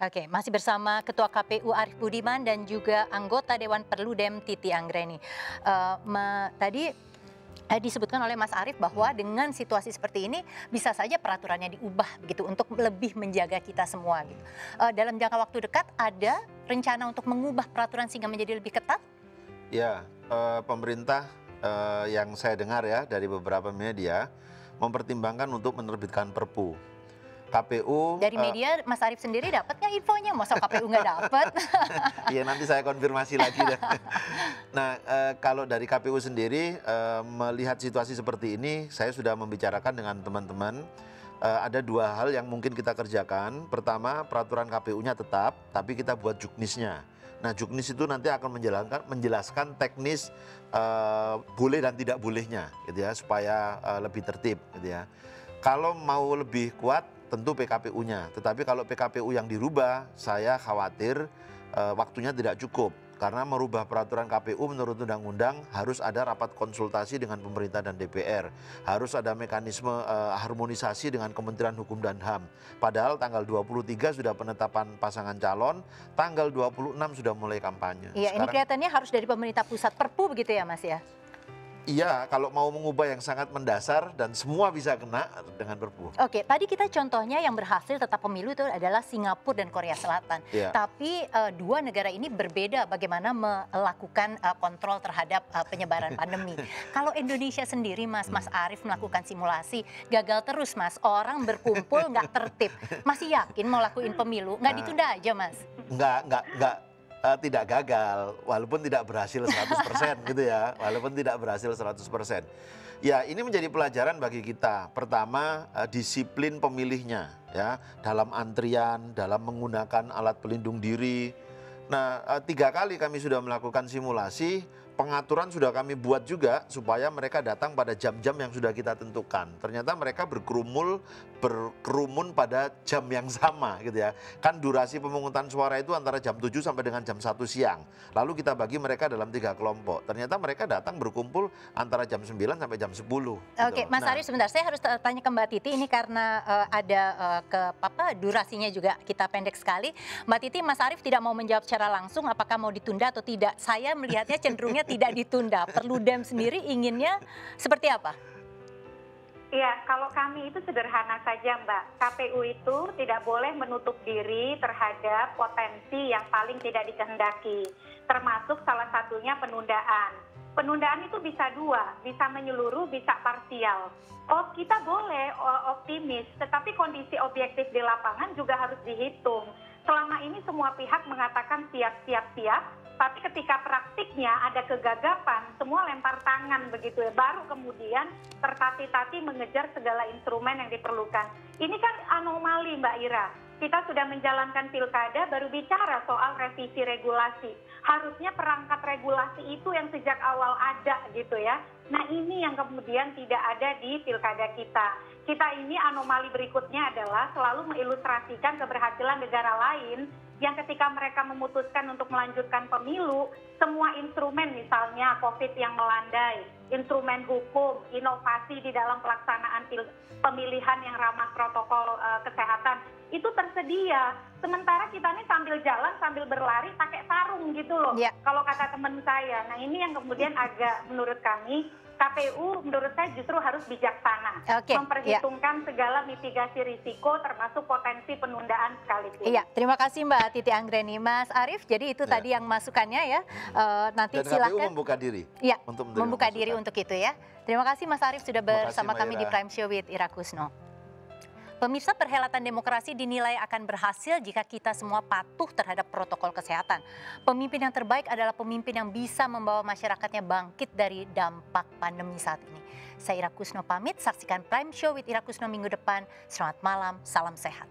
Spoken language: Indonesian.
Oke, masih bersama Ketua KPU Arief Budiman dan juga anggota Dewan Perludem Titi Anggreni. Tadi disebutkan oleh Mas Arief bahwa dengan situasi seperti ini bisa saja peraturannya diubah begitu untuk lebih menjaga kita semua gitu. Dalam jangka waktu dekat ada rencana untuk mengubah peraturan sehingga menjadi lebih ketat? Ya, pemerintah yang saya dengar ya dari beberapa media mempertimbangkan untuk menerbitkan Perpu. KPU, Dari media Mas Arief sendiri dapat nggak infonya? Masa KPU nggak dapat? ya nanti saya konfirmasi lagi deh. Nah, kalau dari KPU sendiri melihat situasi seperti ini, saya sudah membicarakan dengan teman-teman. Ada dua hal yang mungkin kita kerjakan. Pertama, peraturan KPU-nya tetap, tapi kita buat juknisnya. Nah, juknis itu nanti akan menjelaskan teknis boleh dan tidak bolehnya, gitu ya, supaya lebih tertib, gitu ya. Kalau mau lebih kuat, tentu PKPU-nya. Tetapi kalau PKPU yang dirubah, saya khawatir waktunya tidak cukup. Karena merubah peraturan KPU menurut undang-undang harus ada rapat konsultasi dengan pemerintah dan DPR. Harus ada mekanisme harmonisasi dengan Kementerian Hukum dan HAM. Padahal tanggal 23 sudah penetapan pasangan calon, tanggal 26 sudah mulai kampanye. Iya, ini kelihatannya harus dari pemerintah pusat, Perpu begitu ya Mas ya? Iya, kalau mau mengubah yang sangat mendasar dan semua bisa kena dengan Perpu. Oke, tadi kita contohnya yang berhasil tetap pemilu itu adalah Singapura dan Korea Selatan. Iya. Tapi dua negara ini berbeda bagaimana melakukan kontrol terhadap penyebaran pandemi. Kalau Indonesia sendiri Mas Arief melakukan simulasi, gagal terus Mas. Orang berkumpul nggak tertib. Masih yakin mau lakuin pemilu? Nggak ditunda aja Mas? Enggak. Tidak gagal, walaupun tidak berhasil 100% gitu ya, walaupun tidak berhasil 100%. Ya, ini menjadi pelajaran bagi kita. Pertama, disiplin pemilihnya ya, dalam antrian, dalam menggunakan alat pelindung diri. Nah, 3 kali kami sudah melakukan simulasi, pengaturan sudah kami buat juga supaya mereka datang pada jam-jam yang sudah kita tentukan. Ternyata mereka berkerumun pada jam yang sama gitu ya. Kan durasi pemungutan suara itu antara jam 7 sampai dengan jam 1 siang. Lalu kita bagi mereka dalam 3 kelompok. Ternyata mereka datang berkumpul antara jam 9 sampai jam 10. Oke, Mas Arief sebentar, saya harus tanya ke Mbak Titi ini karena ada durasinya juga kita pendek sekali. Mbak Titi, Mas Arief tidak mau menjawab secara langsung apakah mau ditunda atau tidak. Saya melihatnya cenderungnya tidak ditunda. Perludem sendiri inginnya seperti apa? Iya, kalau kami itu sederhana saja Mbak. KPU itu tidak boleh menutup diri terhadap potensi yang paling tidak dikehendaki. Termasuk salah satunya penundaan. Penundaan itu bisa dua, bisa menyeluruh, bisa parsial. Oh, kita boleh optimis, tetapi kondisi objektif di lapangan juga harus dihitung. Selama ini semua pihak mengatakan siap, tapi ketika praktiknya ada kegagapan, semua lempar tangan begitu ya. Baru kemudian tertati-tati mengejar segala instrumen yang diperlukan. Ini kan anomali Mbak Ira. Kita sudah menjalankan pilkada baru bicara soal revisi regulasi. Harusnya perangkat regulasi itu yang sejak awal ada gitu ya. Nah ini yang kemudian tidak ada di pilkada kita. Kita ini anomali berikutnya adalah selalu mengilustrasikan keberhasilan negara lain yang ketika mereka memutuskan untuk melanjutkan pemilu, semua instrumen misalnya COVID yang melandai, instrumen hukum, inovasi di dalam pelaksanaan pemilihan yang ramah protokol kesehatan, itu tersedia. Sementara kita ini sambil jalan, sambil berlari pakai sarung gitu loh. Yeah. Kalau kata teman saya, nah ini yang kemudian agak menurut kami, KPU menurut saya justru harus bijaksana, memperhitungkan segala mitigasi risiko termasuk potensi penundaan sekaligus. Iya, terima kasih Mbak Titi Anggreni. Mas Arief, jadi itu tadi yang masukannya ya. Nanti dan silakan. KPU membuka diri. Iya, untuk membuka diri untuk itu ya. Terima kasih Mas Arief sudah bersama kami di Prime Show with Ira Kusno. Pemirsa, perhelatan demokrasi dinilai akan berhasil jika kita semua patuh terhadap protokol kesehatan. Pemimpin yang terbaik adalah pemimpin yang bisa membawa masyarakatnya bangkit dari dampak pandemi saat ini. Saya Ira Kusno pamit, saksikan Prime Show with Ira Kusno minggu depan. Selamat malam, salam sehat.